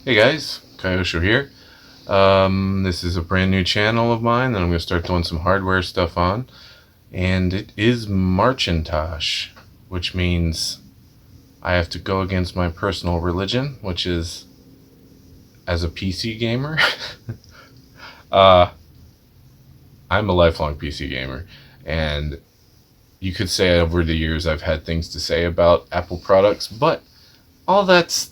Hey guys, Kaiosho here. This is a brand new channel of mine that I'm going to start doing some hardware stuff on. And it is Macintosh, which means I have to go against my personal religion, which is as a PC gamer. uh, I'm a lifelong PC gamer, and you could say over the years I've had things to say about Apple products, but all that's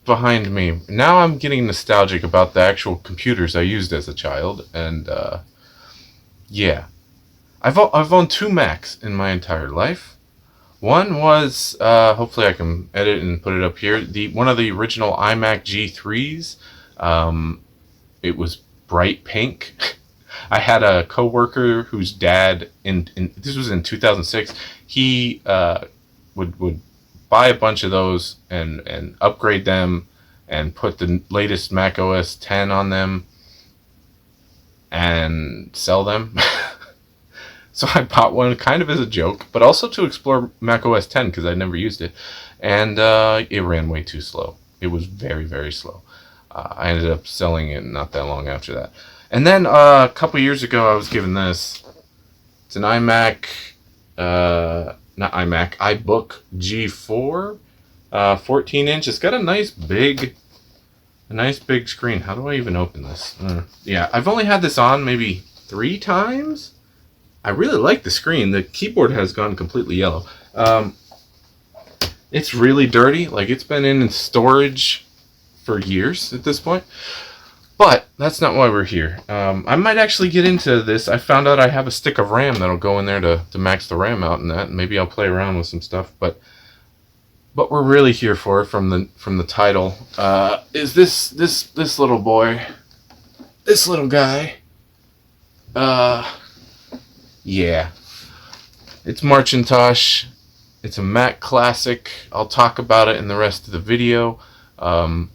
behind me. Now I'm getting nostalgic about the actual computers I used as a child, and yeah, I've owned two Macs in my entire life. One was hopefully I can edit and put it up here. The one of the original iMac G3s. It was bright pink. I had a coworker whose dad in this was in 2006. He would buy a bunch of those and upgrade them and put the latest Mac OS 10 on them and sell them. So I bought one kind of as a joke, but also to explore Mac OS 10 because I never used it, and it ran way too slow. It was very, very slow. I ended up selling it not that long after that. And then a couple years ago, I was given this. It's an iMac, not iMac, iBook G4, 14 inch. It's got a nice big screen. How do I even open this? Yeah, I've only had this on maybe 3 times. I really like the screen. The keyboard has gone completely yellow. It's really dirty. Like, it's been in storage for years at this point. But that's not why we're here. I might actually get into this. I found out I have a stick of RAM that'll go in there to max the RAM out and that. And maybe I'll play around with some stuff. But we're really here for, from the title, is this little boy, this little guy. Yeah, it's Macintosh. It's a Mac Classic. I'll talk about it in the rest of the video. I've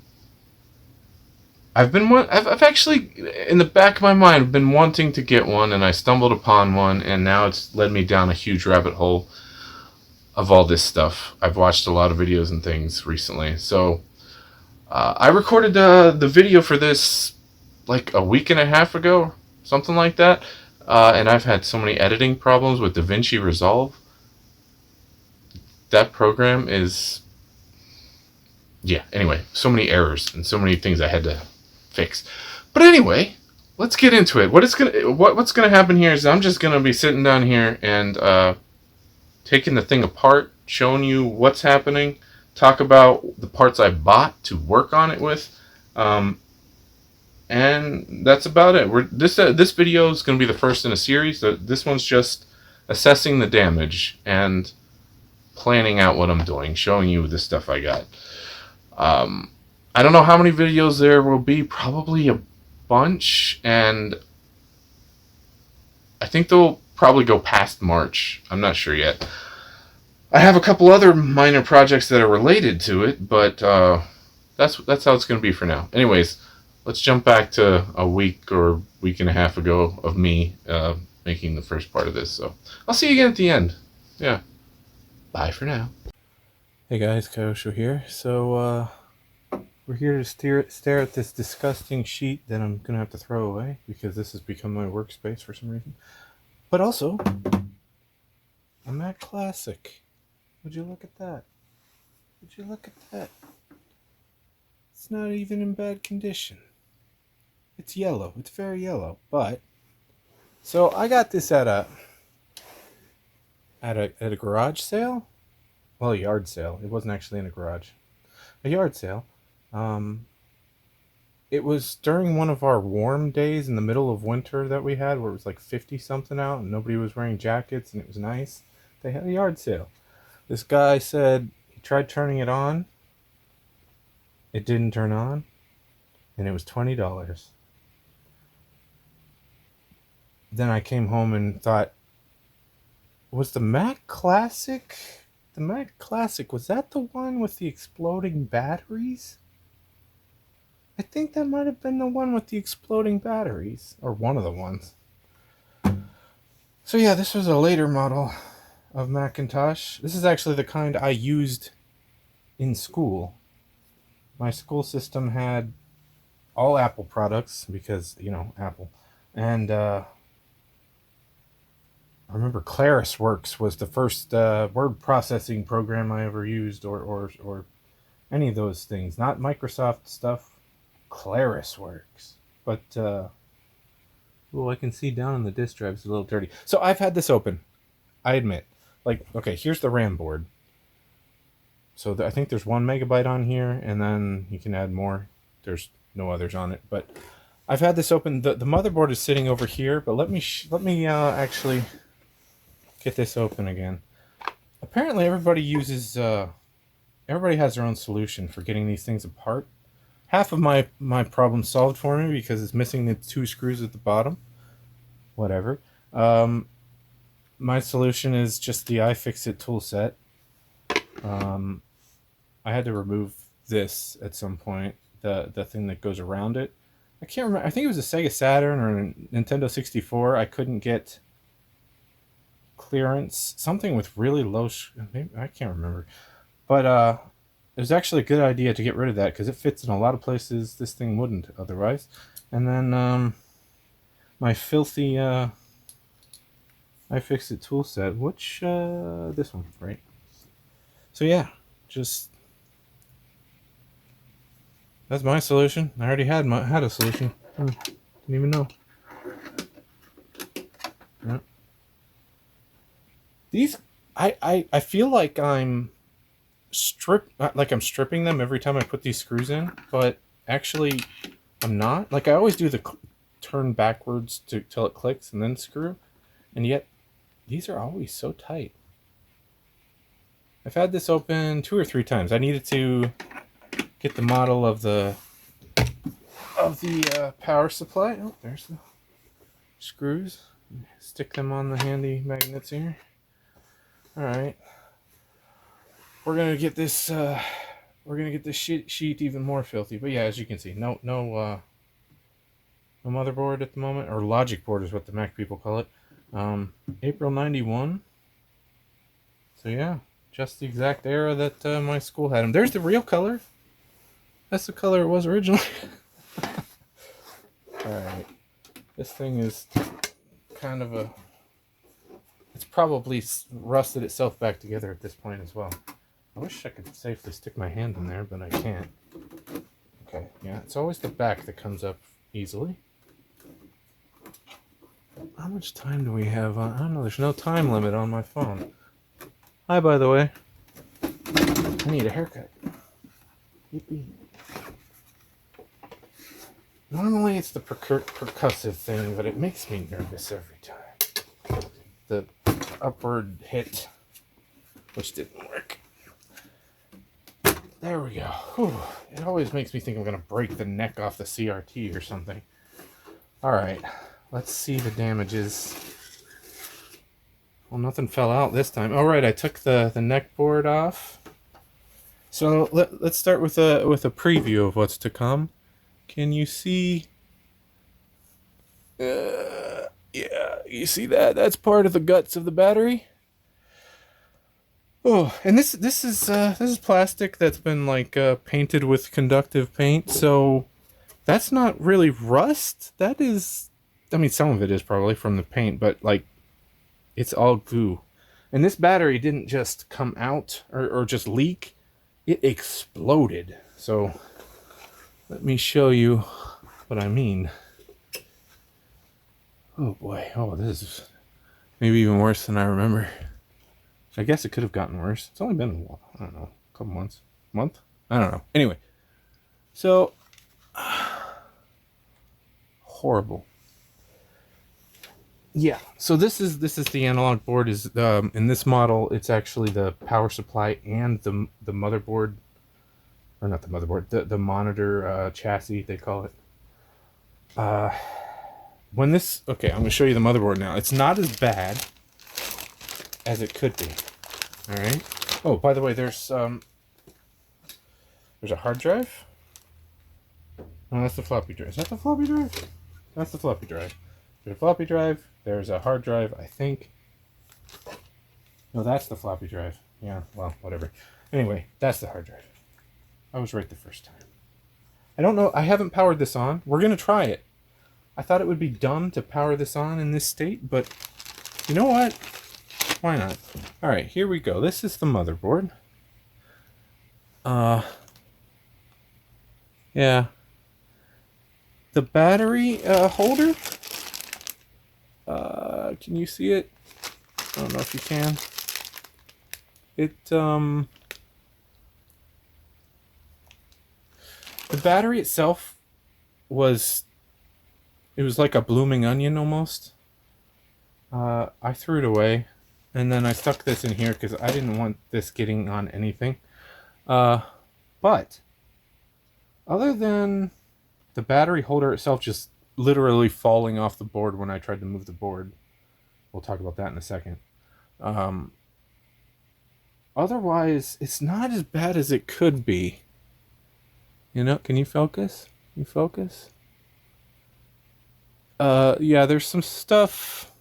actually, in the back of my mind, been wanting to get one, and I stumbled upon one, and now it's led me down a huge rabbit hole of all this stuff. I've watched a lot of videos and things recently. So I recorded the video for this like a week and a half ago, something like that. And I've had so many editing problems with DaVinci Resolve. That program is, yeah, anyway, so many errors and so many things I had to fix. But anyway, let's get into it. What's gonna happen here is I'm just gonna be sitting down here and taking the thing apart, showing you what's happening, talk about the parts I bought to work on it with, and that's about it. This video is going to be the first in a series. This one's just assessing the damage and planning out what I'm doing, showing you the stuff I got. I don't know how many videos there will be. Probably a bunch, and I think they'll probably go past March. I'm not sure yet. I have a couple other minor projects that are related to it, but that's how it's going to be for now. Anyways, let's jump back to a week or week and a half ago of me making the first part of this. So I'll see you again at the end. Yeah. Bye for now. Hey guys, Kaiosho here. So we're here to stare at this disgusting sheet that I'm going to have to throw away because this has become my workspace for some reason. But also, a Mac Classic. Would you look at that? Would you look at that? It's not even in bad condition. It's yellow. It's very yellow. But so I got this at a garage sale. Well, a yard sale. It wasn't actually in a garage. A yard sale. It was during one of our warm days in the middle of winter that we had, where it was like 50 something out and nobody was wearing jackets and it was nice. They had a yard sale. This guy said he tried turning it on. It didn't turn on, and it was $20. Then I came home and thought, was the Mac Classic, was that the one with the exploding batteries? I think that might have been the one with the exploding batteries, or one of the ones. So yeah, this was a later model of Macintosh. This is actually the kind I used in school. my school system had all Apple products because, you know, Apple. And I remember ClarisWorks was the first word processing program I ever used, or any of those things. Not Microsoft stuff, ClarisWorks. But, I can see down in the disk drive it's a little dirty. So I've had this open, I admit. Like, okay, here's the RAM board. So I think there's 1 megabyte on here, and then you can add more. There's no others on it, but I've had this open. The motherboard is sitting over here, but let me actually get this open again. Apparently, everybody has their own solution for getting these things apart. Half of my problem solved for me because it's missing the 2 screws at the bottom. Whatever. My solution is just the iFixit tool set. I had to remove this at some point, the thing that goes around it. I can't remember. I think it was a Sega Saturn or a Nintendo 64. I couldn't get clearance. Something with really low. I can't remember. But it was actually a good idea to get rid of that because it fits in a lot of places this thing wouldn't otherwise. And then my filthy iFixit tool set, which this one, right? So yeah, just that's my solution. I already had a solution. Didn't even know. Yeah. These, I feel like I'm stripping them every time I put these screws in, but actually I'm not. Like I always do the turn backwards till it clicks and then screw, and yet these are always so tight. I've had this open 2 or 3 times. I needed to get the model of the power supply. Oh, there's the screws. Stick them on the handy magnets here. All right, we're gonna get this sheet even more filthy. But yeah, as you can see, no motherboard at the moment, or logic board is what the Mac people call it. April 91. So yeah, just the exact era that my school had them. There's the real color. That's the color it was originally. Alright. This thing is kind of a... It's probably rusted itself back together at this point as well. I wish I could safely stick my hand in there, but I can't. Okay, yeah, it's always the back that comes up easily. How much time do we have on? I don't know, there's no time limit on my phone. Hi, by the way. I need a haircut. Yippee. Normally it's the percussive thing, but it makes me nervous every time. The upward hit, which didn't work. There we go. Whew. It always makes me think I'm going to break the neck off the CRT or something. Alright, let's see the damages. Well, nothing fell out this time. Alright, I took the neck board off. So let's start with a preview of what's to come. Can you see? Yeah, you see that? That's part of the guts of the battery. Oh, and this is plastic that's been like painted with conductive paint. So that's not really rust. That is, I mean, some of it is probably from the paint, but like it's all goo. And this battery didn't just come out or just leak. It exploded. So let me show you what I mean. Oh boy. Oh, this is maybe even worse than I remember. I guess it could have gotten worse. It's only been, I don't know, a couple months. Month? I don't know. Anyway. So, horrible. Yeah. So this is the analog board. Is in this model, it's actually the power supply and the motherboard, or not the motherboard, the monitor chassis they call it. When this, okay, I'm gonna show you the motherboard now. It's not as bad as it could be. All right. Oh, by the way, there's a hard drive. Oh, that's the floppy drive. Is that the floppy drive? That's the floppy drive. There's a floppy drive. There's a hard drive, I think. No, that's the floppy drive. Yeah, well, whatever. Anyway, that's the hard drive. I was right the first time. I don't know. I haven't powered this on. We're going to try it. I thought it would be dumb to power this on in this state, but you know what? Why not? All right, here we go. This is the motherboard. Yeah. The battery holder. Can you see it? I don't know if you can. The battery itself was like a blooming onion almost. I threw it away, and then I stuck this in here because I didn't want this getting on anything. But other than the battery holder itself just literally falling off the board when I tried to move the board, we'll talk about that in a second. Otherwise, it's not as bad as it could be. You know, can you focus? You focus? Yeah, there's some stuff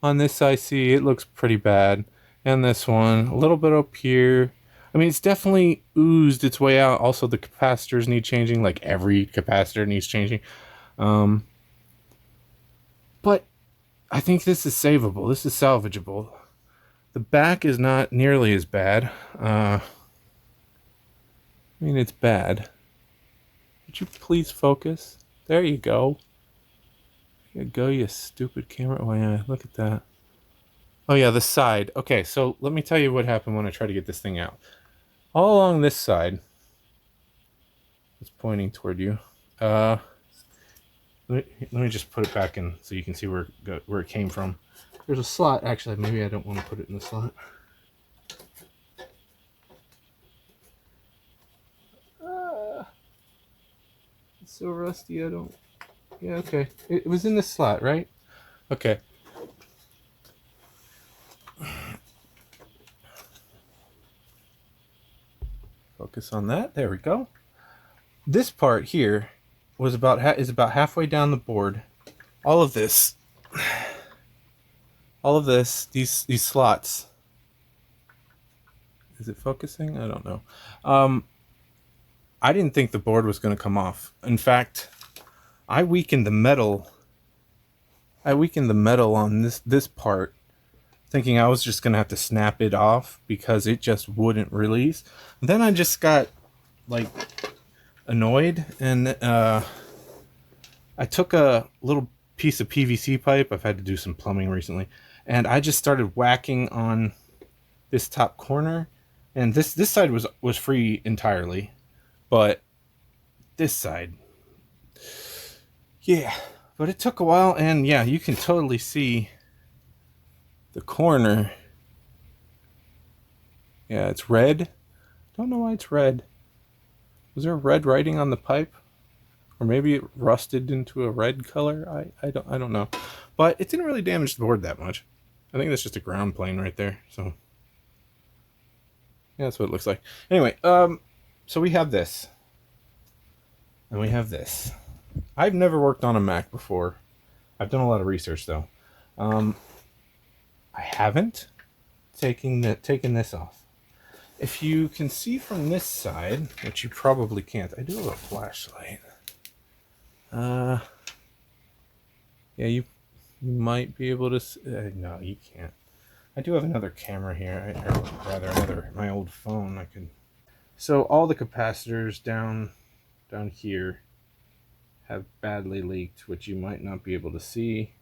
on this IC. It looks pretty bad. And this one, a little bit up here. I mean, it's definitely oozed its way out. Also, the capacitors need changing. Like, every capacitor needs changing. But I think this is savable. This is salvageable. The back is not nearly as bad. I mean, it's bad. Would you please focus? There you go. There you go, you stupid camera. Oh, yeah, look at that. Oh, yeah, the side. Okay, so let me tell you what happened when I tried to get this thing out. All along this side, it's pointing toward you. Let me just put it back in so you can see where it came from. There's a slot. Actually, maybe I don't want to put it in the slot. It's so rusty, I don't... Yeah, okay. It was in this slot, right? Okay. Focus on that. There we go. This part here was is about halfway down the board. All of this, these slots. Is it focusing? I don't know. I didn't think the board was going to come off. In fact, I weakened the metal. On this part, thinking I was just going to have to snap it off because it just wouldn't release. Then I just got like annoyed, and I took a little piece of PVC pipe. I've had to do some plumbing recently, and I just started whacking on this top corner, and this side was free entirely, but this side, yeah. But it took a while, and yeah, you can totally see the corner. Yeah, it's red. Don't know why it's red. Was there red writing on the pipe? Or maybe it rusted into a red color? I don't know. But it didn't really damage the board that much. I think that's just a ground plane right there. So yeah, that's what it looks like. Anyway, so we have this. And we have this. I've never worked on a Mac before. I've done a lot of research though. I haven't taken this off. If you can see from this side, which you probably can't, I do have a flashlight. Yeah, you might be able to see, no, you can't. I do have another camera here, or rather my old phone. I can. So all the capacitors down here have badly leaked, which you might not be able to see.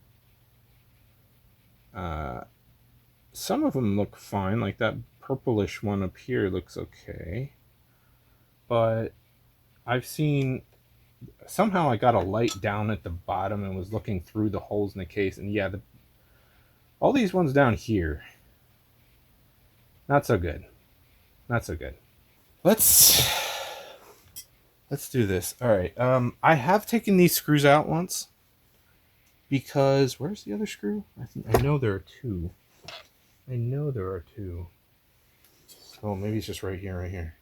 Some of them look fine, like that purplish one up here looks okay. But I've seen, somehow I got a light down at the bottom and was looking through the holes in the case, and yeah, all these ones down here, not so good. Not so good. Let's do this. All right. I have taken these screws out once because where's the other screw? I know there are two. Oh, maybe it's just right here.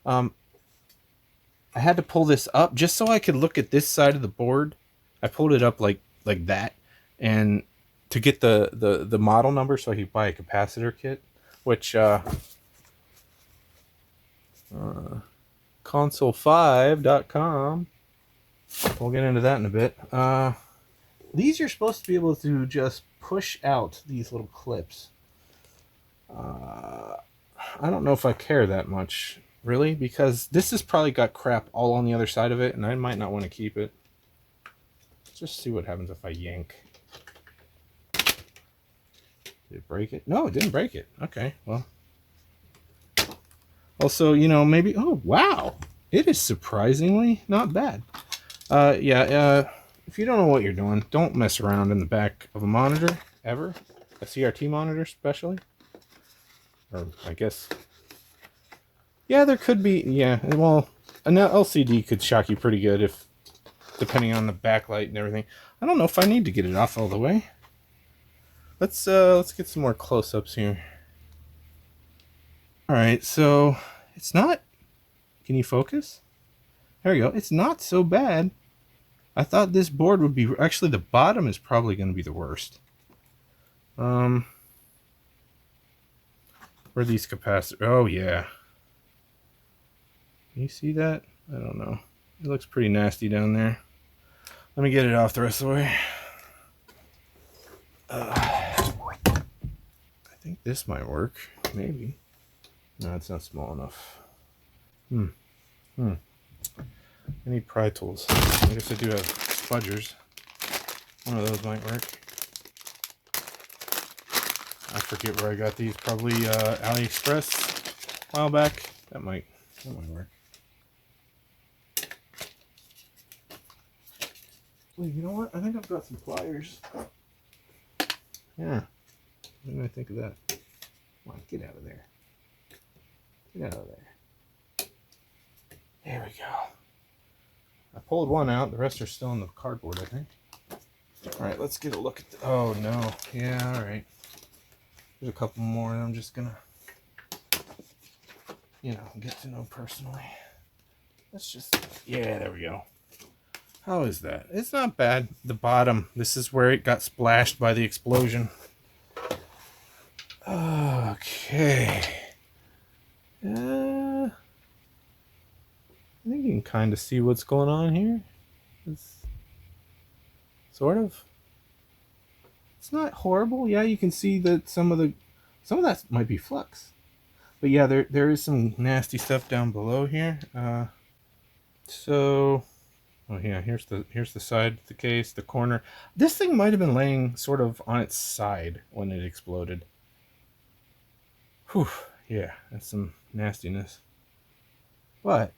I had to pull this up just so I could look at this side of the board. I pulled it up like that, and to get the model number so I could buy a capacitor kit, which console5.com. We'll get into that in a bit. These you're supposed to be able to just push out these little clips. I don't know if I care that much, really, because this has probably got crap all on the other side of it, and I might not want to keep it. Let's just see what happens if I yank. Did it break it? No, it didn't break it. Okay, well. Also, you know, maybe... Oh, wow! It is surprisingly not bad. If you don't know what you're doing, don't mess around in the back of a monitor, ever. A CRT monitor, especially. Or, I guess... Yeah, there could be... Yeah, well, an LCD could shock you pretty good if... Depending on the backlight and everything. I don't know if I need to get it off all the way. Let's get some more close-ups here. Alright, so... It's not... Can you focus? There we go. It's not so bad. I thought this board would be... Actually, the bottom is probably going to be the worst. Where are these capacitors? Oh, yeah. Can you see that? I don't know. It looks pretty nasty down there. Let me get it off the rest of the way. I think this might work. Maybe. No, it's not small enough. I need pry tools. I guess I do have spudgers. One of those might work. I forget where I got these. Probably AliExpress a while back. That might work. Well, you know what? I think I've got some pliers. Yeah. What did I think of that? Come on, get out of there. Get out of there. There we go. I pulled one out. The rest are still in the cardboard, I think. Alright, let's get a look at the... Oh, no. Yeah, alright. There's a couple more I'm just gonna, get to know personally. Let's just... Yeah, there we go. How is that? It's not bad. The bottom. This is where it got splashed by the explosion. Okay. I think you can kind of see what's going on here. It's sort of. It's not horrible. Yeah, you can see that some of that might be flux. But yeah, there is some nasty stuff down below here. Oh yeah, here's the side of the case, the corner. This thing might have been laying sort of on its side when it exploded. Whew, yeah, that's some nastiness. But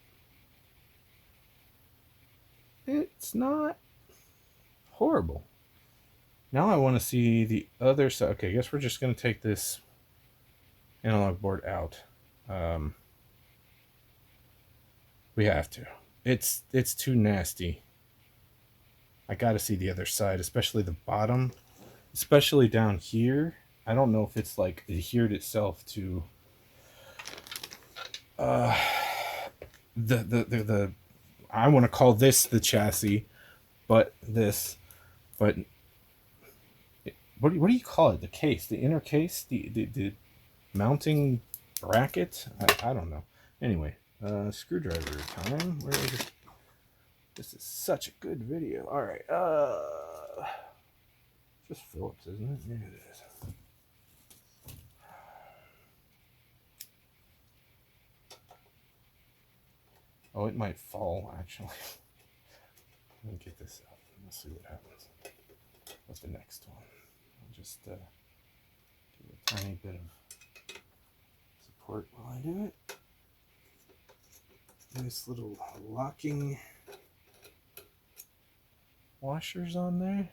it's not horrible. Now I want to see the other side. Okay, I guess we're just going to take this analog board out. We have to. It's too nasty. I got to see the other side, especially the bottom, especially down here. I don't know if it's like adhered itself to the I want to call this the chassis, but what do you call it? The case, the inner case, the mounting bracket. I don't know. Anyway, screwdriver time. Where is it? This is such a good video. All right. Just Phillips, isn't it? Yeah, it is. Oh, it might fall, actually. Let me get this out. Let's see what happens with the next one. I'll just give a tiny bit of support while I do it. Nice little locking washers on there. I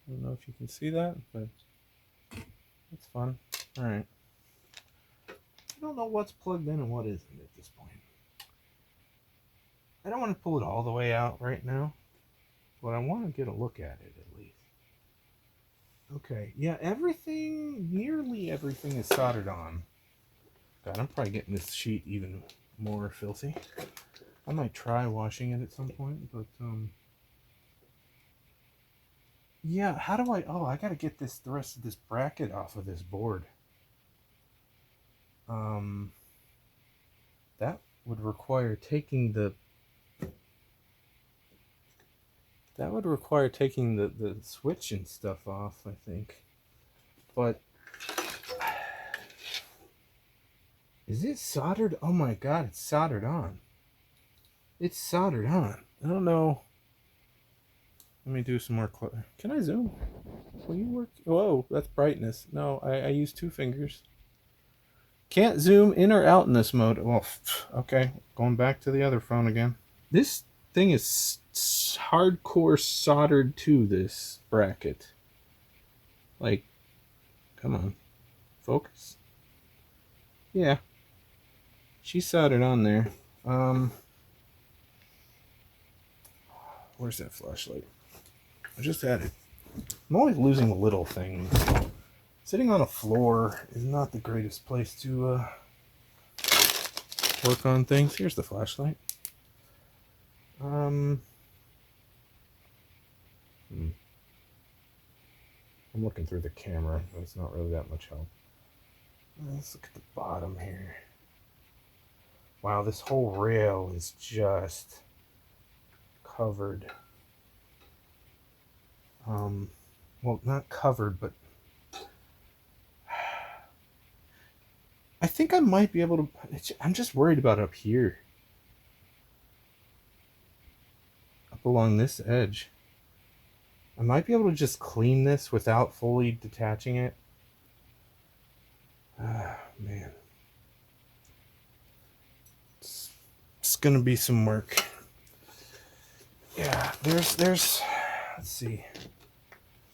don't know if you can see that, but it's fun. All right. I don't know what's plugged in and what isn't at this point. I don't want to pull it all the way out right now, but I want to get a look at it at least. Okay, yeah, nearly everything is soldered on. God, I'm probably getting this sheet even more filthy. I might try washing it at some point, but yeah, how do I gotta get the rest of this bracket off of this board. That would require taking the the switch and stuff off, I think. But is it soldered? Oh my god, it's soldered on. It's soldered on. I don't know. Let me do some more. Can I zoom? Will you work? Whoa, that's brightness. No, I use 2 fingers. Can't zoom in or out in this mode. Well, okay. Going back to the other phone again. This thing is hardcore soldered to this bracket. Like, come on. Focus. Yeah. She soldered on there. Where's that flashlight? I just had it. I'm always losing little things. Sitting on a floor is not the greatest place to work on things. Here's the flashlight. I'm looking through the camera, but it's not really that much help. Let's look at the bottom here. Wow, this whole rail is just covered. Well, not covered, but I think I might be able to. I'm just worried about up here, up along this edge. I might be able to just clean this without fully detaching it. Ah, man. It's gonna be some work. Yeah, there's let's see.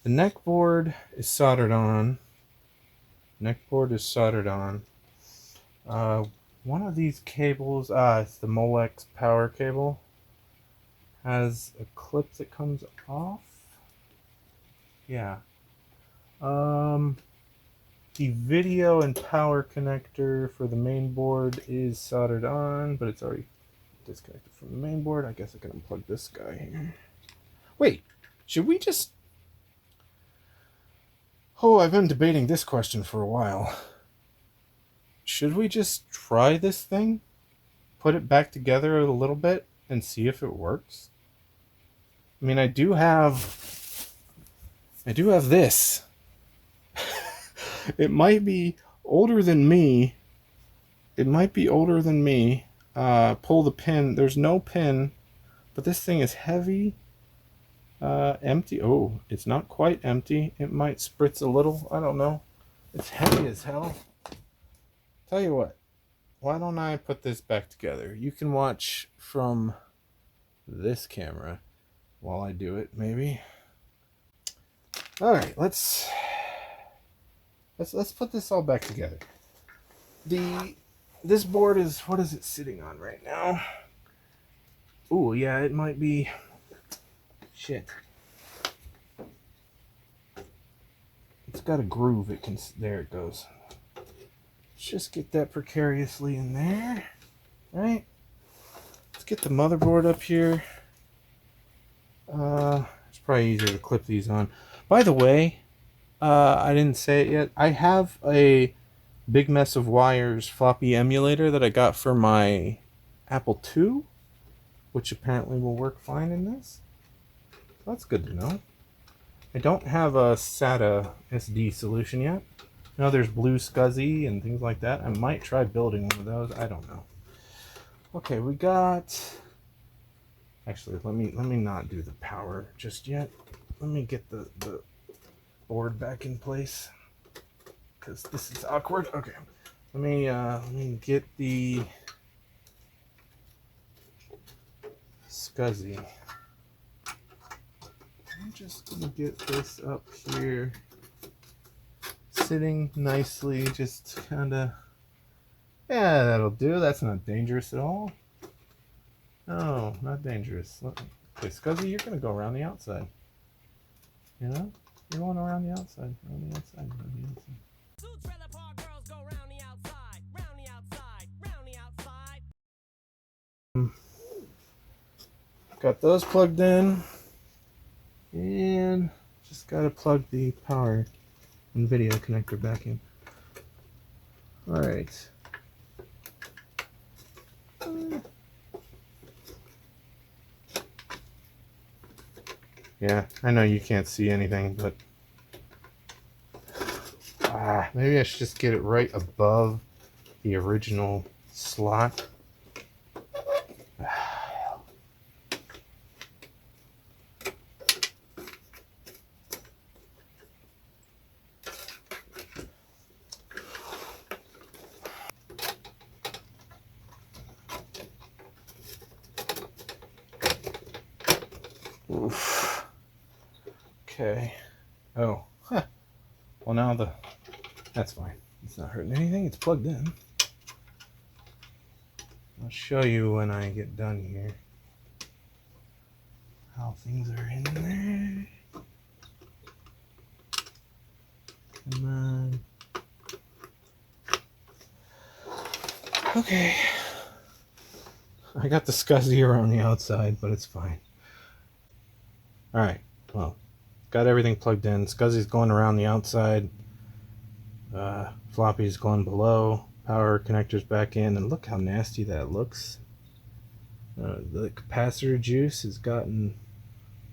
The neck board is soldered on. Neck board is soldered on. One of these cables, it's the Molex power cable, has a clip that comes off. Yeah. The video and power connector for the main board is soldered on, but it's already disconnected from the main board. I guess I can unplug this guy here. Wait, should we just... Oh, I've been debating this question for a while. Should we just try this thing? Put it back together a little bit and see if it works? I mean, I do have this. It might be older than me. Pull the pin. There's no pin, but this thing is heavy. Empty. Oh, it's not quite empty. It might spritz a little. I don't know. It's heavy as hell. Tell you what, why don't I put this back together? You can watch from this camera while I do it, maybe. All right, let's put this all back together. This board is, what is it sitting on right now? Oh yeah, it might be. Shit. It's got a groove. It can. There it goes. Let's just get that precariously in there. Right. Let's get the motherboard up here. It's probably easier to clip these on. By the way, I didn't say it yet. I have a Big Mess of Wires floppy emulator that I got for my Apple II, which apparently will work fine in this. That's good to know. I don't have a SATA SD solution yet. You know, there's Blue SCSI and things like that. I might try building one of those. I don't know. Okay, we got... Actually, let me not do the power just yet. Let me get the board back in place, because this is awkward. Okay, let me get the SCSI. I'm just gonna get this up here, sitting nicely, just kinda, yeah, that'll do. That's not dangerous at all. No, not dangerous. Okay, SCSI, you're gonna go around the outside. You know? You're going around the outside, around the outside, around the outside. Two trailer park girls go round the outside, round the outside, round the outside. Got those plugged in. And just gotta plug the power and video connector back in. Alright. Yeah, I know you can't see anything, but maybe I should just get it right above the original slot. Oof. Okay. Oh. Huh. Well, now that's fine. It's not hurting anything. It's plugged in. I'll show you when I get done here how things are in there. Come on. Okay. I got the scuzzy around the outside, but it's fine. Alright, well, got everything plugged in. Scuzzy's going around the outside. Floppy's going below. Power connector's back in, and look how nasty that looks. The capacitor juice has gotten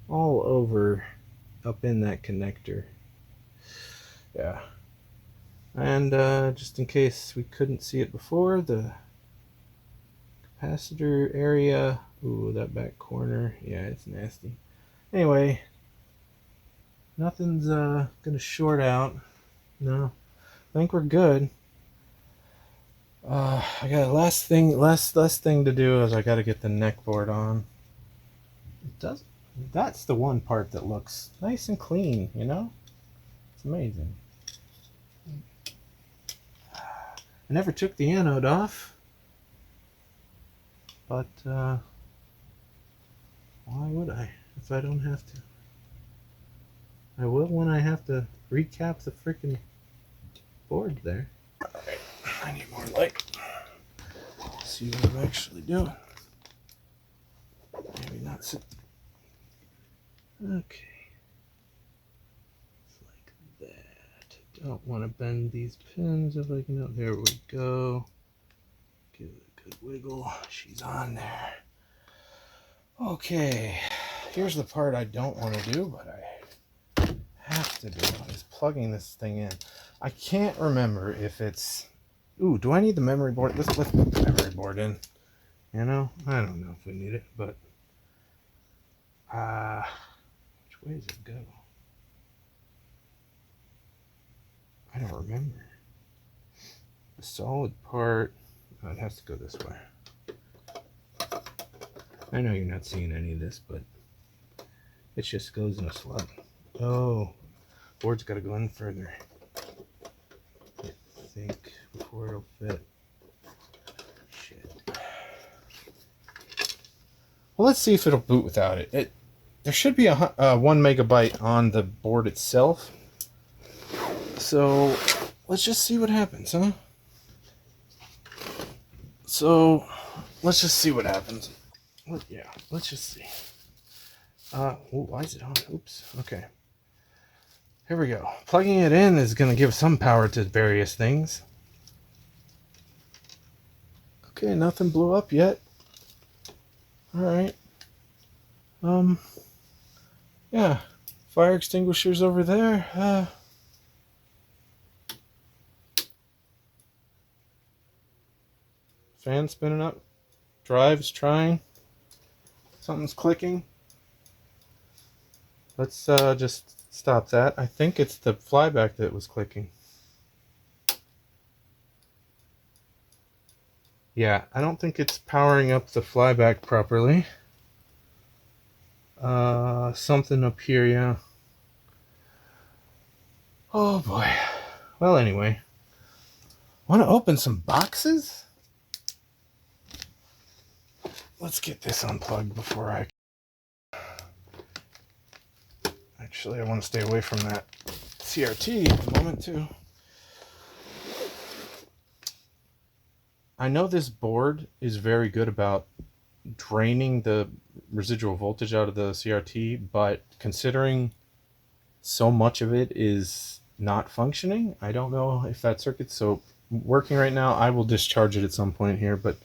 all over up in that connector. Yeah. And just in case we couldn't see it before, the capacitor area, ooh, that back corner, yeah, it's nasty. Anyway, nothing's gonna short out. No, I think we're good. I got last thing to do is I got to get the neck board on. It does. That's the one part that looks nice and clean. You know, it's amazing. I never took the anode off, but why would I if I don't have to? I will when I have to recap the freaking board there. Alright, I need more light. Let's see what I'm actually doing. Maybe not sit. Okay. It's like that. Don't want to bend these pins if I can. There we go. Give it a good wiggle. She's on there. Okay. Here's the part I don't want to do, but I have to do is plugging this thing in. I can't remember if it's... Ooh, do I need the memory board? Let's put the memory board in. You know? I don't know if we need it, but... which way does it go? I don't remember. The solid part... Oh, it has to go this way. I know you're not seeing any of this, but... It just goes in a slot. Oh, board's got to go in further. I think before it'll fit. Shit. Well, let's see if it'll boot without it. There should be a 1 megabyte on the board itself. So let's just see what happens, huh? So let's just see what happens. Yeah, let's just see. Oh, why is it on? Oops. Okay. Here we go. Plugging it in is going to give some power to various things. Okay, nothing blew up yet. Alright. Yeah. Fire extinguishers over there. Fan spinning up. Drive's trying. Something's clicking. Let's just stop that. I think it's the flyback that was clicking. Yeah, I don't think it's powering up the flyback properly. Something up here, yeah. Oh boy. Well, anyway. Want to open some boxes? Let's get this unplugged before I... Actually, I want to stay away from that CRT at the moment, too. I know this board is very good about draining the residual voltage out of the CRT, but considering so much of it is not functioning, I don't know if that circuit's so working right now. I will discharge it at some point here, but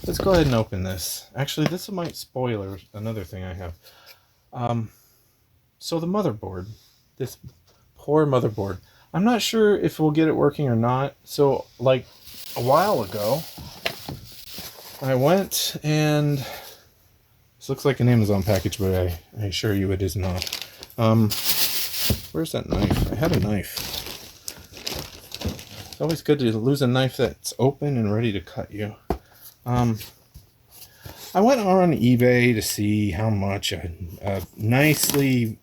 let's go ahead and open this. Actually, this might spoil another thing I have. So the motherboard, this poor motherboard. I'm not sure if we'll get it working or not. So like a while ago, I went and this looks like an Amazon package, but I assure you it is not. Where's that knife? I had a knife. It's always good to lose a knife that's open and ready to cut you. I went on eBay to see how much a nicely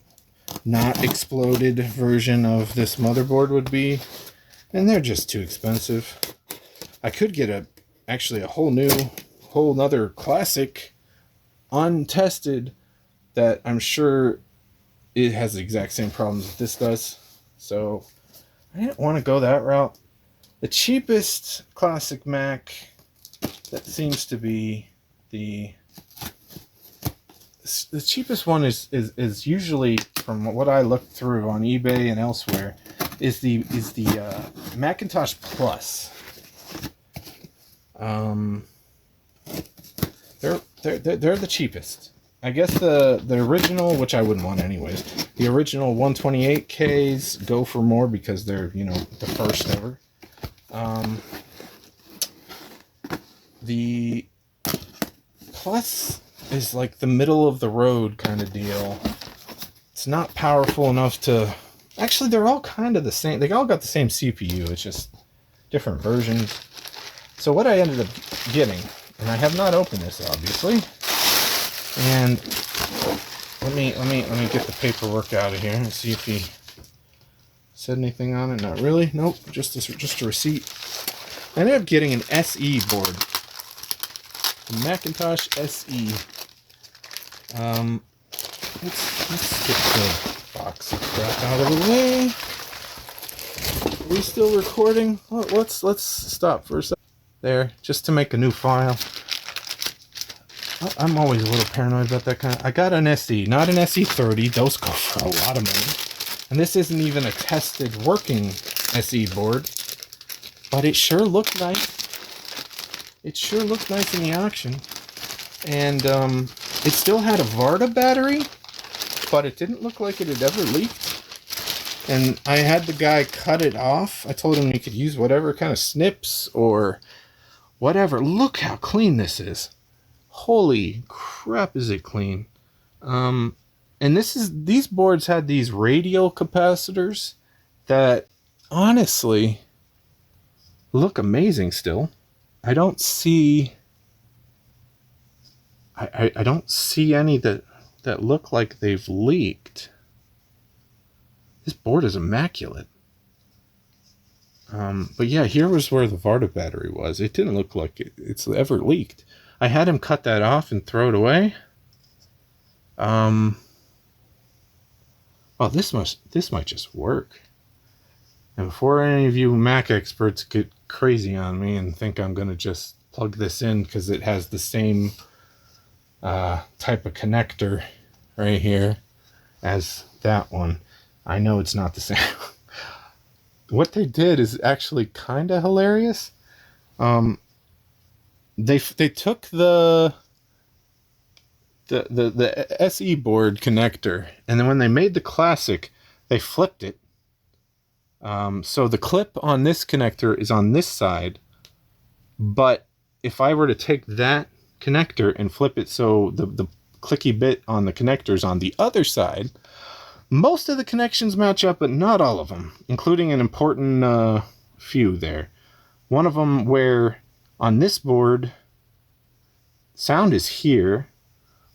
not exploded version of this motherboard would be, and they're just too expensive. I could get actually a whole nother classic untested that I'm sure it has the exact same problems that this does, so I didn't want to go that route. The cheapest classic Mac that seems to be the cheapest one is usually, from what I looked through on eBay and elsewhere, is the Macintosh Plus. They're the cheapest. I guess the original, which I wouldn't want anyways, the original 128Ks go for more because they're, you know, the first ever. The Plus is like the middle of the road kind of deal. It's not powerful enough to... Actually, they're all kind of the same. They all got the same CPU. It's just different versions. So what I ended up getting, and I have not opened this obviously, and let me get the paperwork out of here and see if he said anything on it. Not really. Nope. Just a receipt. I ended up getting an SE board. The Macintosh SE. Let's get the box of crap out of the way. Are we still recording? Let's stop for a second. There, just to make a new file. I'm always a little paranoid about that kind of... I got an SE, not an SE30. Those go for a lot of money. And this isn't even a tested working SE board. But it sure looked nice. It sure looked nice in the auction. And it still had a Varda battery, but it didn't look like it had ever leaked. And I had the guy cut it off. I told him he could use whatever kind of snips or whatever. Look how clean this is. Holy crap, is it clean. And these boards had these radial capacitors that honestly look amazing still. I don't see I don't see any that look like they've leaked. This board is immaculate. But yeah, here was where the Varda battery was. It didn't look like it's ever leaked. I had him cut that off and throw it away. Well, this might just work. And before any of you Mac experts get crazy on me and think I'm going to just plug this in because it has the same type of connector right here as that one, I know it's not the same. What they did is actually kind of hilarious. They took the SE board connector, and then when they made the Classic, they flipped it. So the clip on this connector is on this side, but if I were to take that connector and flip it so the clicky bit on the connector is on the other side, most of the connections match up, but not all of them, including an important few there. One of them where on this board, sound is here.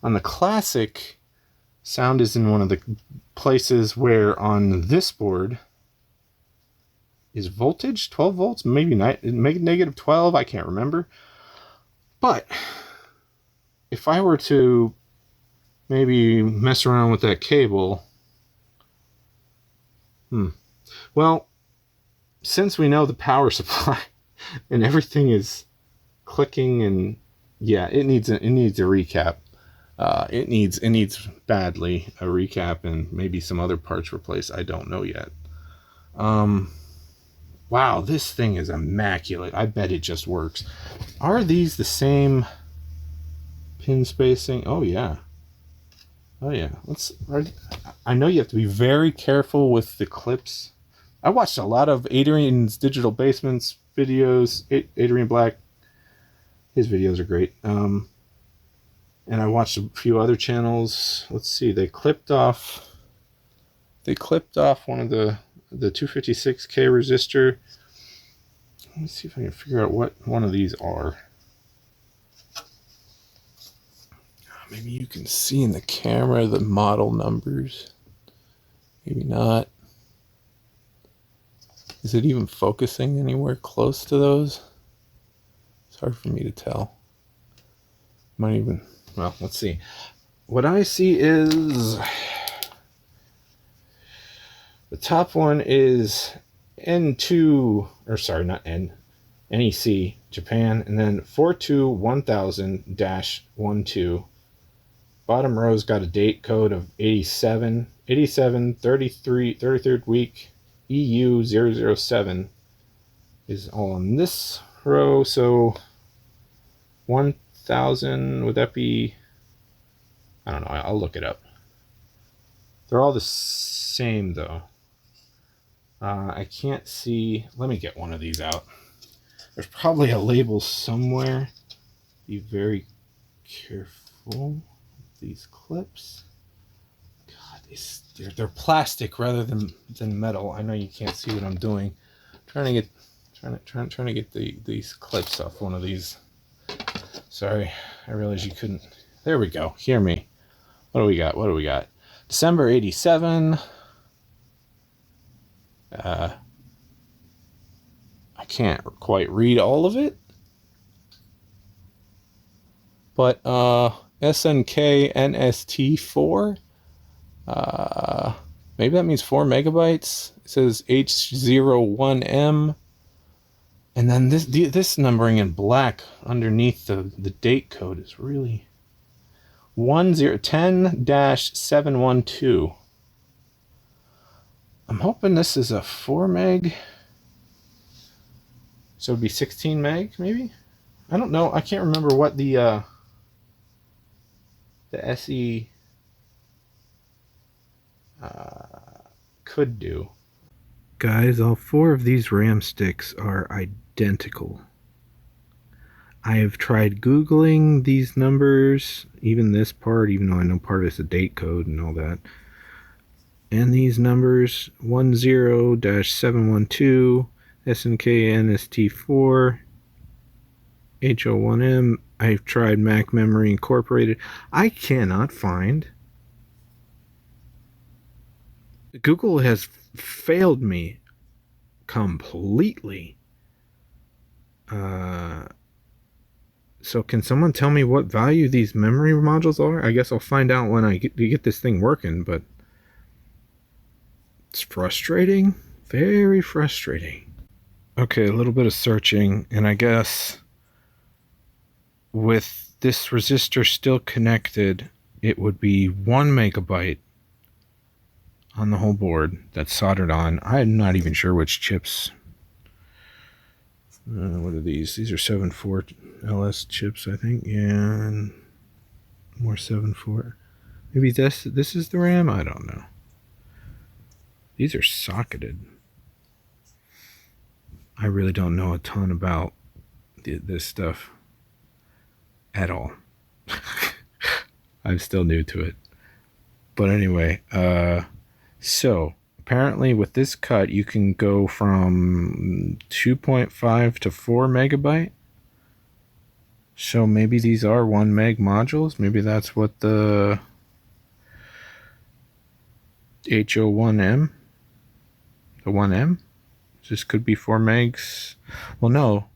On the Classic, sound is in one of the places where on this board is voltage, 12 volts, maybe negative 12, I can't remember. But if I were to maybe mess around with that cable, well, since we know the power supply and everything is clicking, and yeah, it needs a recap. It needs badly a recap and maybe some other parts replaced. I don't know yet. Wow, this thing is immaculate. I bet it just works. Are these the same pin spacing? Oh yeah. Oh yeah. I know you have to be very careful with the clips. I watched a lot of Adrian's Digital Basements videos. Adrian Black, his videos are great. And I watched a few other channels. Let's see. They clipped off one of the 256K resistor. Let me see if I can figure out what one of these are. Maybe you can see in the camera the model numbers. Maybe not. Is it even focusing anywhere close to those? It's hard for me to tell. Might even, well, let's see. What I see is the top one is N2, or sorry, not N, NEC, Japan, and then 421000-12. Bottom row's got a date code of 87, 33rd week, EU 007 is all on this row. So 1000, would that be, I don't know, I'll look it up. They're all the same though. I can't see, let me get one of these out. There's probably a label somewhere. Be very careful with these clips. God, they're plastic rather than metal. I know you can't see what I'm doing. Trying to get these clips off one of these. Sorry, I realized you couldn't. There we go. Hear me. What do we got? December 87. I can't quite read all of it, but SNK NST4. Maybe that means 4 megabytes. It says H01M, and then this numbering in black underneath the date code is really 1010-712. I'm hoping this is a 4 meg. So it'd be 16 meg, maybe? I don't know. I can't remember what the SE could do. Guys, all 4 of these RAM sticks are identical. I have tried Googling these numbers, even this part, even though I know part of it's a date code and all that. And these numbers, 10-712, SNK NST4, H01M. I've tried Mac Memory Incorporated. I cannot find. Google has failed me completely. So can someone tell me what value these memory modules are? I guess I'll find out when I get this thing working, but it's frustrating. Very frustrating. Okay, a little bit of searching, and I guess with this resistor still connected, it would be 1 megabyte on the whole board that's soldered on. I'm not even sure which chips. What are these? These are 7.4 LS chips, I think. Yeah, and more 7.4. Maybe this is the RAM? I don't know. These are socketed. I really don't know a ton about this stuff at all. I'm still new to it. But anyway, so apparently with this cut, you can go from 2.5 to 4 megabyte. So maybe these are 1 meg modules. Maybe that's what the H01M, the 1M, this could be 4 megs. Well, no,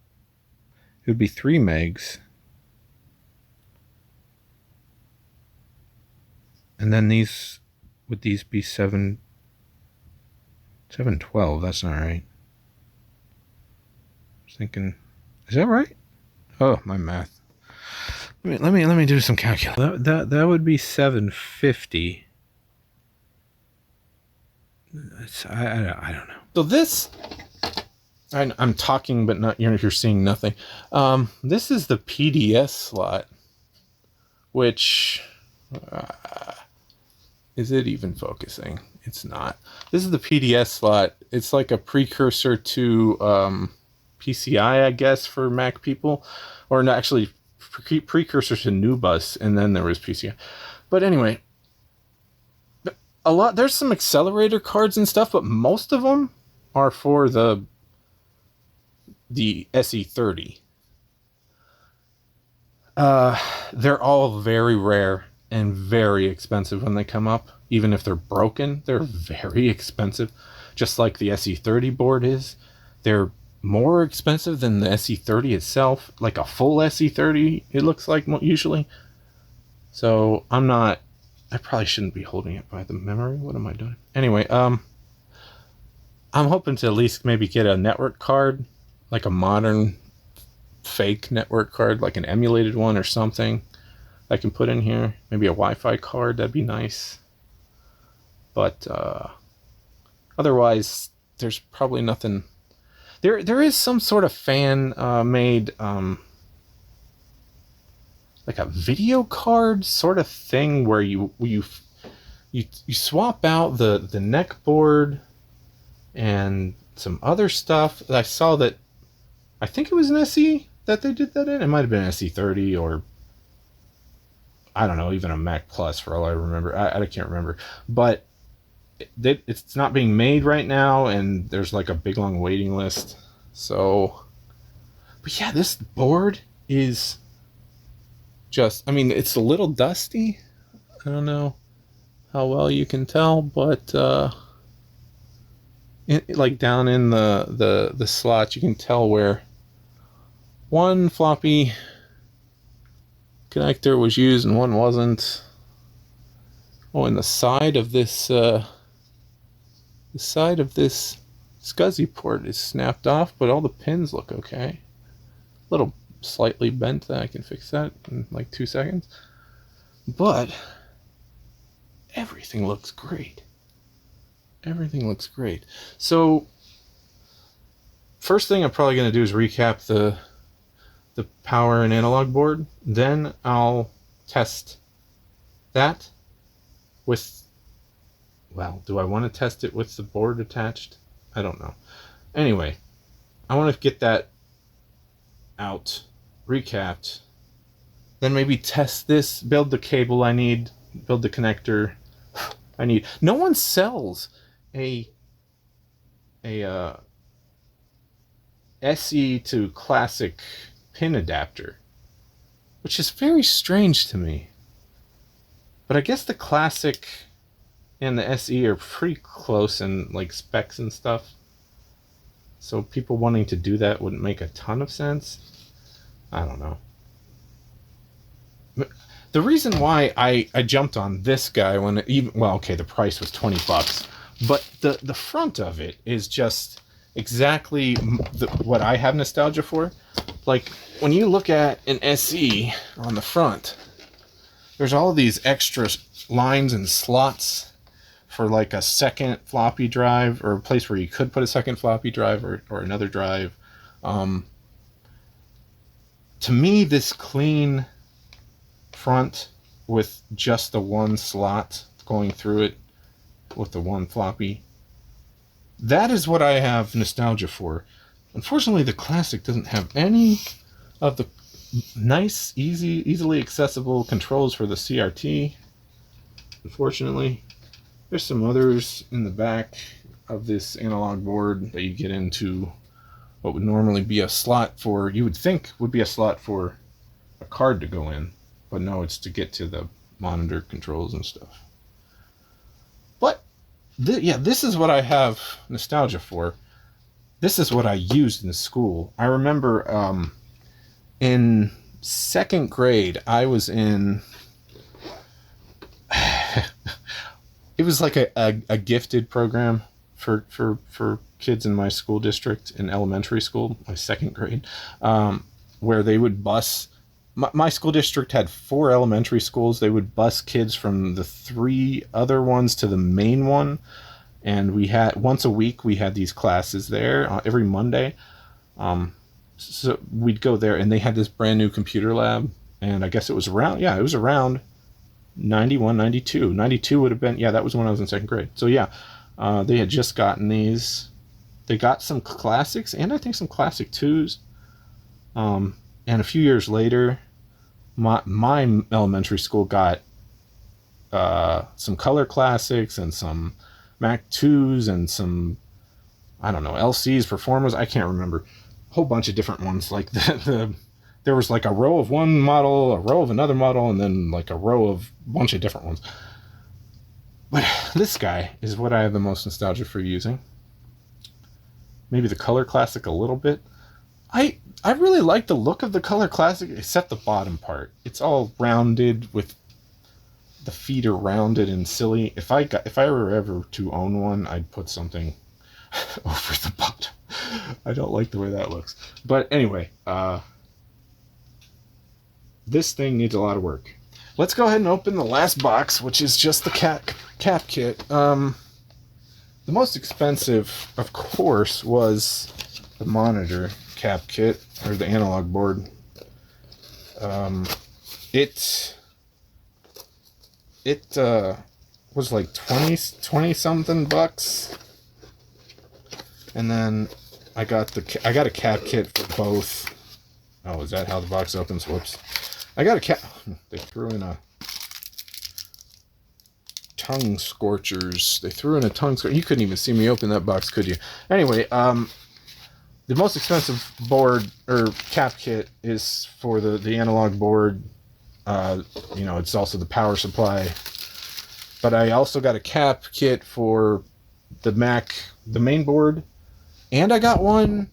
it would be 3 megs. And then these, would these be 712? That's not right. I was thinking, is that right? Oh, my math. Let me do some calculation. That would be 750. I don't know. So this, I'm talking, but not you're seeing nothing. This is the PDS slot, which is it even focusing? It's not. This is the PDS slot. It's like a precursor to PCI, I guess, for Mac people, or not actually precursor to NuBus, and then there was PCI. But anyway, there's some accelerator cards and stuff, but most of them are for the SE30. They're all very rare and very expensive when they come up. Even if they're broken, they're very expensive. Just like the SE30 board is. They're more expensive than the SE30 itself. Like a full SE30, it looks like usually. So I probably shouldn't be holding it by the memory. What am I doing? Anyway, I'm hoping to at least maybe get a network card, like a modern fake network card, like an emulated one or something I can put in here. Maybe a Wi-Fi card, that'd be nice. But otherwise, there's probably nothing. There is some sort of fan made like a video card sort of thing where you swap out the neck board and some other stuff. I saw that. I think it was an SE that they did that in. It might have been an SE30 or I don't know, even a Mac Plus for all I remember. I can't remember, but it's not being made right now, and there's like a big long waiting list. So, but yeah, this board is just, I mean, it's a little dusty. I don't know how well you can tell, but like down in the slot, you can tell where one floppy connector was used and one wasn't. Oh, and the side of this SCSI port is snapped off, but all the pins look okay. A little slightly bent. I can fix that in like 2 seconds. But everything looks great. Everything looks great. So first thing I'm probably going to do is recap the power and analog board. Then I'll test that with, well, do I want to test it with the board attached? I don't know. Anyway, I want to get that out, recapped, then maybe test this, build the cable I need, build the connector I need. No one sells a SE to Classic pin adapter, which is very strange to me. But I guess the Classic and the SE are pretty close in like specs and stuff. So people wanting to do that wouldn't make a ton of sense. I don't know. The reason why I jumped on this guy when the price was $20, but the front of it is just exactly what I have nostalgia for. Like when you look at an SE on the front, there's all of these extra lines and slots for like a second floppy drive, or a place where you could put a second floppy drive or another drive. To me, this clean front with just the one slot going through it with the one floppy, that is what I have nostalgia for. Unfortunately, the Classic doesn't have any of the nice, easily accessible controls for the CRT. Unfortunately, there's some others in the back of this analog board that you get into what would normally be a slot for, you would think would be a slot for a card to go in, but no, it's to get to the monitor controls and stuff. But this is what I have nostalgia for. This is what I used in school. I remember in second grade, I was in it was like a gifted program for kids in my school district in elementary school, my second grade, where they would bus. My school district had 4 elementary schools. They would bus kids from the 3 other ones to the main one, And we had once a week we had these classes there every Monday. So we'd go there, and they had this brand new computer lab, and I guess it was around 91, 92. 92 would have been, that was when I was in second grade. So they had just gotten these. They got some classics, and I think some classic 2s. And a few years later, my elementary school got some color classics and some Mac 2s and some, I don't know, LCs, Performers, I can't remember. A whole bunch of different ones. Like there was like a row of one model, a row of another model, and then like a row of a bunch of different ones. But this guy is what I have the most nostalgia for using. Maybe the Color Classic a little bit. I really like the look of the Color Classic, except the bottom part. It's all rounded, with the feet are rounded and silly. If I were ever to own one, I'd put something over the bottom. I don't like the way that looks. But anyway, this thing needs a lot of work. Let's go ahead and open the last box, which is just the cap kit. The most expensive, of course, was the monitor cap kit, or the analog board. It was like 20 something bucks. And then I got a cap kit for both. Oh, is that how the box opens? Whoops. I got a cap. They threw in a tongue scorchers. They threw in a tongue scorcher. You couldn't even see me open that box, could you? Anyway, the most expensive board or cap kit is for the analog board. It's also the power supply. But I also got a cap kit for the Mac, the main board. And I got one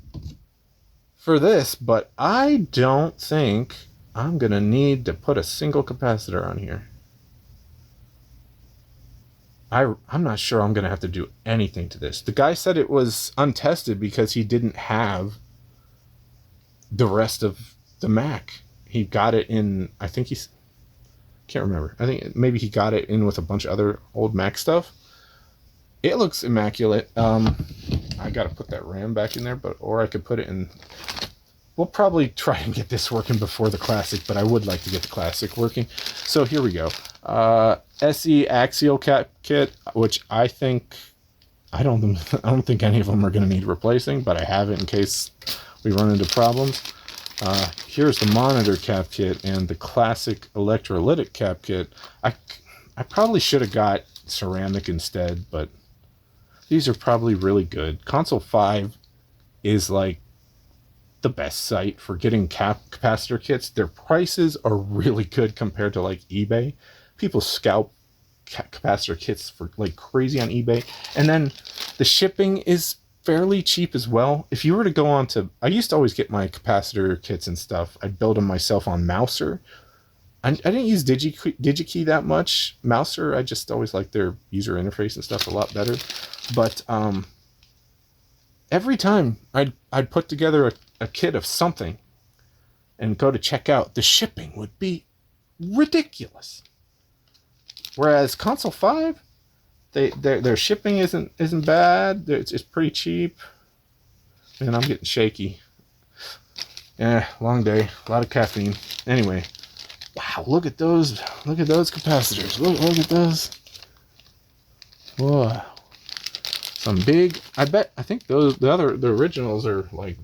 for this, but I don't think I'm going to need to put a single capacitor on here. I'm not sure I'm going to have to do anything to this. The guy said it was untested because he didn't have the rest of the Mac. He got it in, I think can't remember. I think maybe he got it in with a bunch of other old Mac stuff. It looks immaculate. I got to put that RAM back in there, or I could put it in. We'll probably try and get this working before the Classic, but I would like to get the Classic working. So here we go. SE axial cap kit, which I don't think any of them are going to need replacing, but I have it in case we run into problems. Here's the monitor cap kit and the Classic electrolytic cap kit. I probably should have got ceramic instead, but these are probably really good. Console 5 is like the best site for getting capacitor kits. Their prices are really good compared to like eBay. People scalp capacitor kits for like crazy on eBay, and then the shipping is fairly cheap as well. If you were to go on to, I used to always get my capacitor kits and stuff. I'd build them myself on Mouser. I didn't use DigiKey that much. Mouser, I just always liked their user interface and stuff a lot better. But every time I'd put together a kit of something and go to check out, the shipping would be ridiculous. Whereas Console 5, their shipping isn't bad. It's pretty cheap. And I'm getting shaky. Yeah, long day, a lot of caffeine. Anyway, wow, look at those capacitors. Look at those. Whoa. Some big, I think the originals are like,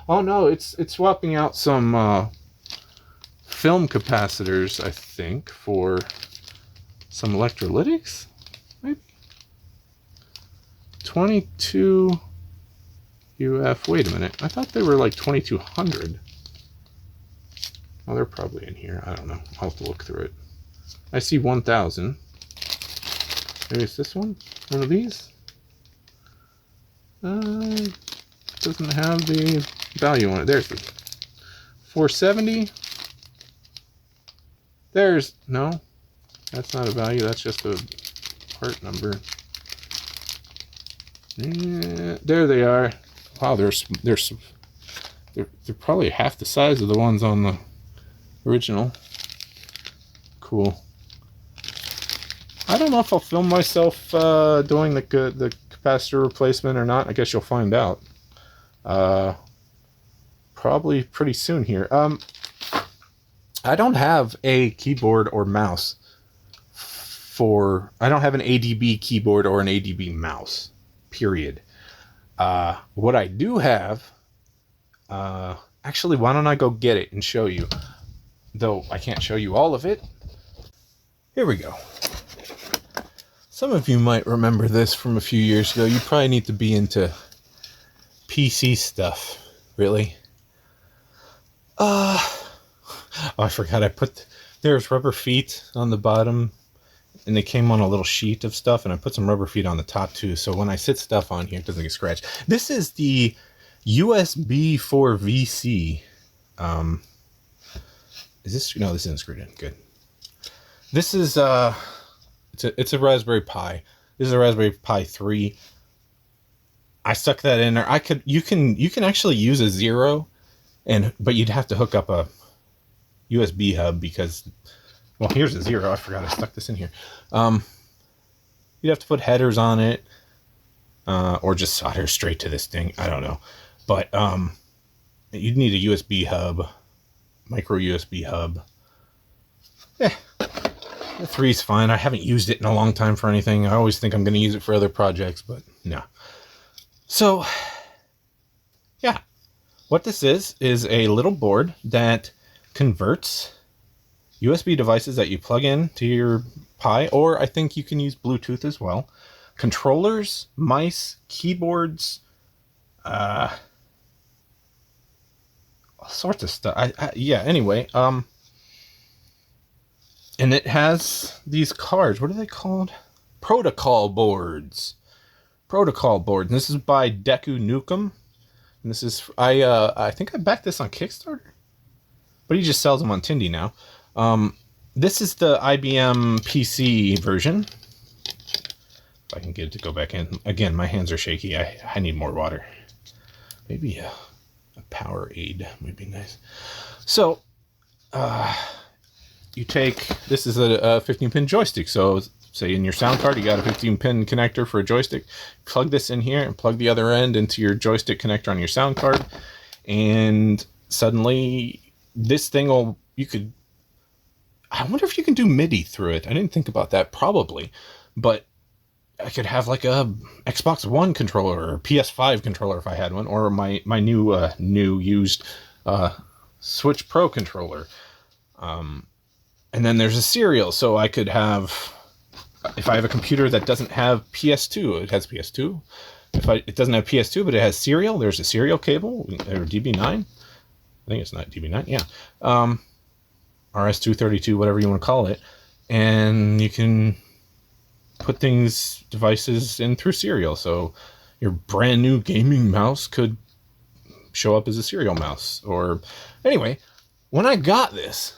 oh no, it's swapping out some film capacitors, I think, for some electrolytics, maybe 22 UF. Wait a minute, I thought they were like 2200. Oh, they're probably in here. I don't know. I'll have to look through it. I see 1000. Maybe it's this one? One of these? Doesn't have the value on it. There's the 470. No, that's not a value. That's just a part number. Yeah, there they are. Wow, they're probably half the size of the ones on the original. Cool. I don't know if I'll film myself doing the capacitor replacement or not. I guess you'll find out. Probably pretty soon here. I don't have a keyboard or mouse I don't have an ADB keyboard or an ADB mouse, period. What I do have, actually, why don't I go get it and show you? Though I can't show you all of it. Here we go. Some of you might remember this from a few years ago. You probably need to be into PC stuff, really. Oh, I forgot there's rubber feet on the bottom, and they came on a little sheet of stuff, and I put some rubber feet on the top too, so when I sit stuff on here, it doesn't get scratched. This is the USB 4 VC. Is this? No, this isn't screwed in. Good. This is it's a Raspberry Pi. This is a Raspberry Pi 3. I stuck that in there. You can actually use a 0, but you'd have to hook up a USB hub because, well, here's a 0. I forgot I stuck this in here. You'd have to put headers on it, or just solder straight to this thing. I don't know, but you'd need a USB hub, micro USB hub. Yeah, the 3's fine. I haven't used it in a long time for anything. I always think I'm going to use it for other projects, but no. So, yeah, what this is a little board that converts USB devices that you plug in to your Pi, or I think you can use Bluetooth as well, controllers, mice, keyboards, all sorts of stuff. Yeah, anyway, and it has these cards. What are they called? Protocol boards. Protocol board. And this is by Deku Nukem. And this is I think I backed this on Kickstarter, but he just sells them on Tindy now. This is the IBM PC version. If I can get it to go back in. Again, my hands are shaky. I need more water. Maybe a power aid would be nice. So, you take, this is a 15-pin joystick. So, say in your sound card, you got a 15-pin connector for a joystick. Plug this in here and plug the other end into your joystick connector on your sound card. And suddenly, this thing I wonder if you can do MIDI through it. I didn't think about that, probably. But I could have like a Xbox One controller or PS5 controller if I had one, or my new used Switch Pro controller. And then there's a serial, so I could have, if I have a computer that doesn't have PS2, it has PS2. If it doesn't have PS2, but it has serial, there's a serial cable, or DB9. I think it's not DB9, yeah. RS-232, whatever you want to call it. And you can put devices in through serial. So your brand new gaming mouse could show up as a serial mouse. Or anyway, when I got this,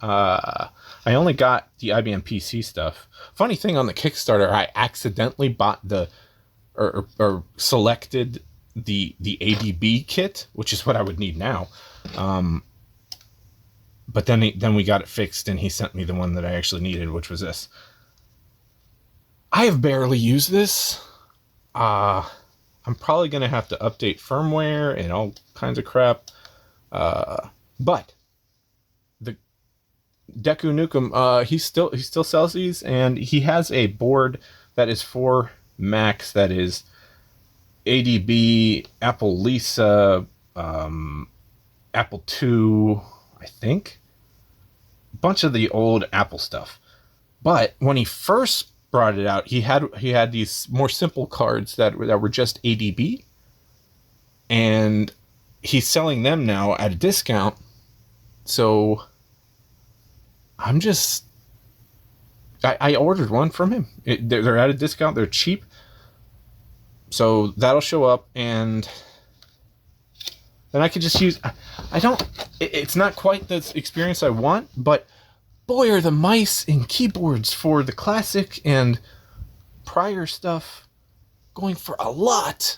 I only got the IBM PC stuff. Funny thing, on the Kickstarter, I accidentally bought or selected the ADB kit, which is what I would need now. But then we got it fixed, and he sent me the one that I actually needed, which was this. I have barely used this. I'm probably going to have to update firmware and all kinds of crap. But the Deku Nukem, he still sells these, and he has a board that is for Macs that is ADB, Apple Lisa, Apple II, I think. A bunch of the old Apple stuff. But when he first brought it out, he had these more simple cards that were just ADB, and he's selling them now at a discount. So I'm just, I ordered one from him. They're at a discount. They're cheap. So that'll show up, and then I could just use, it's not quite the experience I want, but boy, are the mice and keyboards for the Classic and prior stuff going for a lot.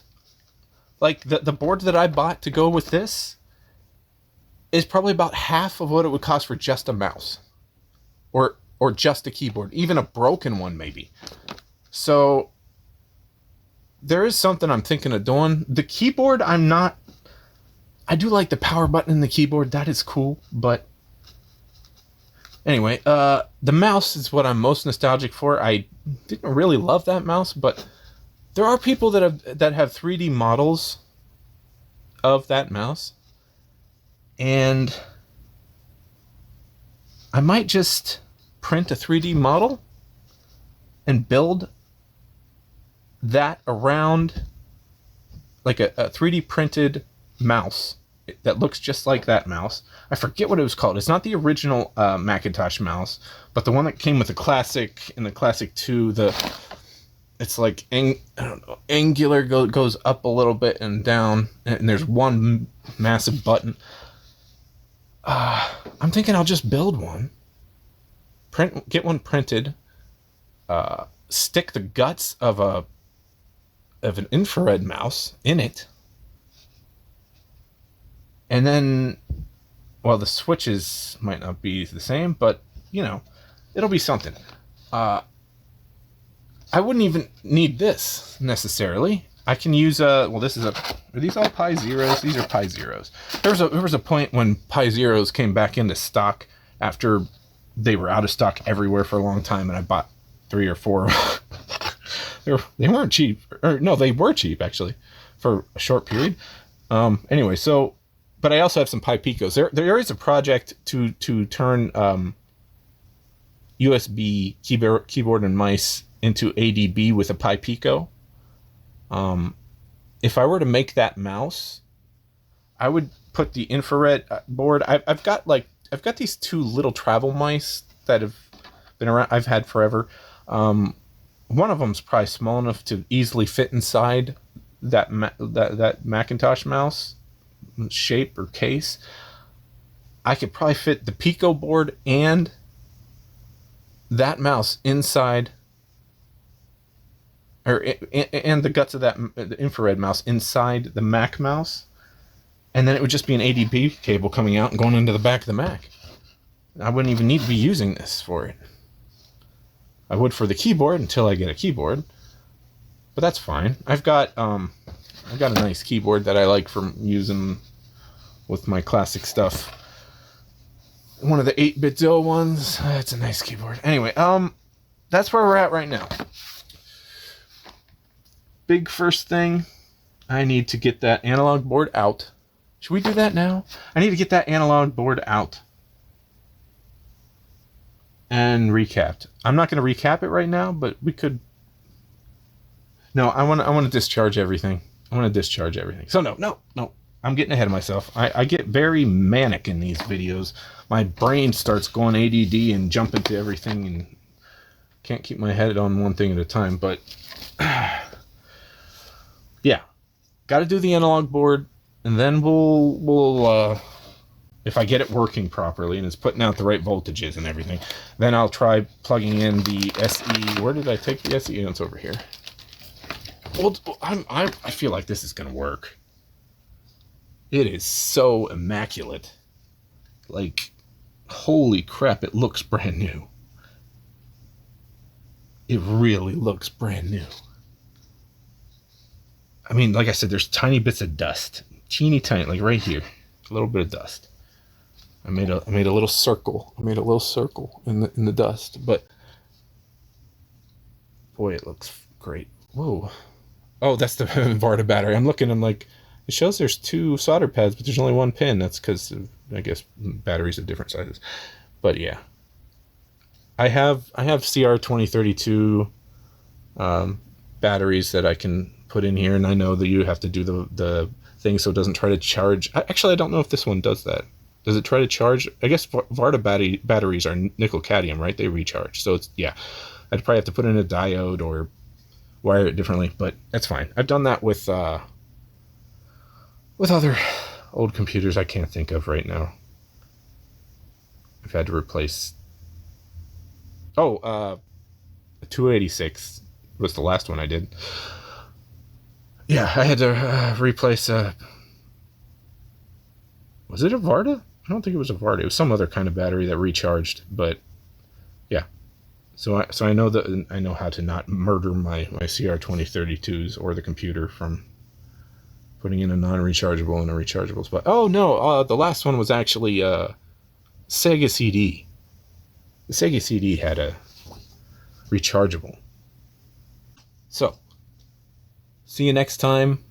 Like, the board that I bought to go with this is probably about half of what it would cost for just a mouse. Or or just a keyboard, even a broken one maybe. So there is something I'm thinking of doing. The keyboard, I do like the power button in the keyboard. That is cool. But anyway, the mouse is what I'm most nostalgic for. I didn't really love that mouse, but there are people that have 3D models of that mouse. And I might just print a 3D model and build that around like a 3D printed mouse that looks just like that mouse. I forget what it was called. It's not the original Macintosh mouse, but the one that came with the Classic and the Classic 2. It's like I don't know, angular, goes up a little bit and down, and there's one massive button. I'm thinking I'll just build one, get one printed, stick the guts of an infrared mouse in it, and then, well, the switches might not be the same, but it'll be something. I wouldn't even need this necessarily. I can use are these all Pi Zeros? These are Pi Zeros. There was a point when Pi Zeros came back into stock after they were out of stock everywhere for a long time, and I bought 3 or 4. They weren't cheap. Or no, they were cheap actually for a short period. Anyway, but I also have some Pi Picos. There is a project to turn USB keyboard and mice into ADB with a Pi Pico. If I were to make that mouse, I would put the infrared board. I've got these 2 little travel mice that have been around. I've had forever. One of them's probably small enough to easily fit inside that Macintosh mouse shape or case. I could probably fit the Pico board and that mouse inside, and the guts of the infrared mouse inside the Mac mouse, and then it would just be an ADB cable coming out and going into the back of the Mac. I wouldn't even need to be using this for it. I would for the keyboard until I get a keyboard, but that's fine. I've got a nice keyboard that I like from using with my classic stuff. One of the 8-bit Dill ones. It's a nice keyboard. Anyway, that's where we're at right now. Big first thing, I need to get that analog board out. Should we do that now? I need to get that analog board out and recapped. I'm not going to recap it right now, but we could. No, I want to discharge everything. So no. I'm getting ahead of myself. I get very manic in these videos. My brain starts going ADD and jumping to everything, and can't keep my head on one thing at a time. But yeah, got to do the analog board, and then we'll if I get it working properly and it's putting out the right voltages and everything, then I'll try plugging in the SE. Where did I take the SE? It's over here. Well, I feel like this is gonna work. It is so immaculate. Like, holy crap, it looks brand new. It really looks brand new. I mean, like I said, there's tiny bits of dust. Teeny tiny, like right here. A little bit of dust. I made a little circle. in the dust. But boy, it looks great. Whoa. Oh, that's the Varda battery. I'm like, it shows there's 2 solder pads, but there's only 1 pin. That's because, I guess, batteries of different sizes. But yeah, I have CR2032 batteries that I can put in here, and I know that you have to do the thing so it doesn't try to charge. Actually, I don't know if this one does that. Does it try to charge? I guess Varda batteries are nickel cadmium, right? They recharge. So it's, yeah, I'd probably have to put in a diode or wire it differently, but that's fine. I've done that with other old computers I can't think of right now. I've had to replace. A 286 was the last one I did. Yeah, I had to replace. Was it a Varda? I don't think it was a Varda. It was some other kind of battery that recharged. But yeah, So I know that I know how to not murder my CR2032s or the computer from putting in a non-rechargeable and a rechargeable spot. Oh no, the last one was actually Sega CD. The Sega CD had a rechargeable. So, see you next time.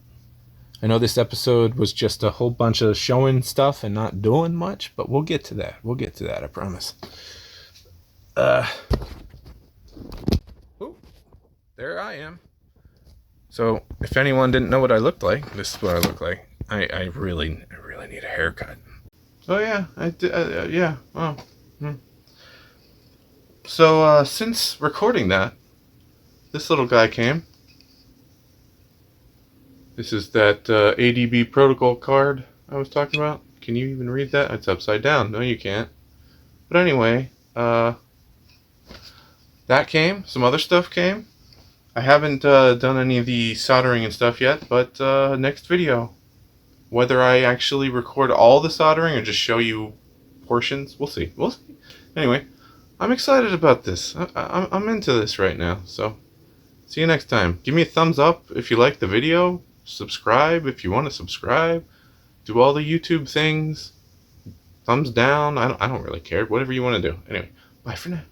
I know this episode was just a whole bunch of showing stuff and not doing much, but we'll get to that. We'll get to that, I promise. There I am. So, if anyone didn't know what I looked like, this is what I look like. I really need a haircut. Oh yeah, I did. Yeah. Oh. So, since recording that, this little guy came. This is that ADB protocol card I was talking about. Can you even read that? It's upside down. No, you can't. But anyway, that came. Some other stuff came. I haven't done any of the soldering and stuff yet, but next video. Whether I actually record all the soldering or just show you portions, we'll see. We'll see. Anyway, I'm excited about this. I'm into this right now. So, see you next time. Give me a thumbs up if you like the video. Subscribe if you want to subscribe. Do all the YouTube things. Thumbs down. I don't really care. Whatever you want to do. Anyway, bye for now.